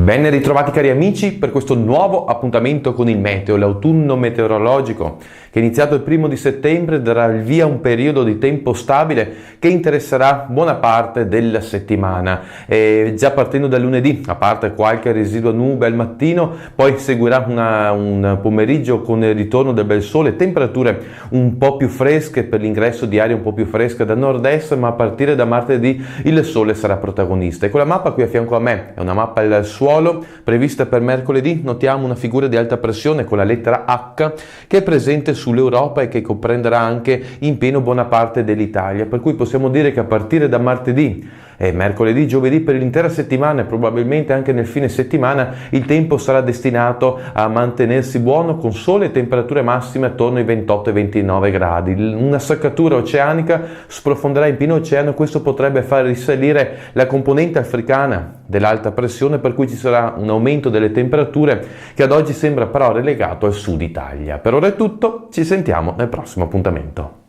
Ben ritrovati cari amici per questo nuovo appuntamento con il meteo, l'autunno meteorologico che è iniziato il 1° di settembre darà il via a un periodo di tempo stabile che interesserà buona parte della settimana. Già partendo da lunedì, a parte qualche residua nube al mattino, poi seguirà un pomeriggio con il ritorno del bel sole, temperature un po' più fresche per l'ingresso di aria un po' più fresca da nord-est, ma a partire da martedì il sole sarà protagonista. E con la mappa qui a fianco a me è una mappa al suolo prevista per mercoledì. Notiamo una figura di alta pressione con la lettera H che è presente sull'Europa e che comprenderà anche in pieno buona parte dell'Italia, per cui possiamo dire che a partire da martedì e mercoledì, giovedì, per l'intera settimana e probabilmente anche nel fine settimana il tempo sarà destinato a mantenersi buono con sole e temperature massime attorno ai 28 e 29 gradi. Una saccatura oceanica sprofonderà in pieno oceano, questo potrebbe far risalire la componente africana dell'alta pressione, per cui ci sarà un aumento delle temperature che ad oggi sembra però relegato al sud Italia. Per ora è tutto, ci sentiamo nel prossimo appuntamento.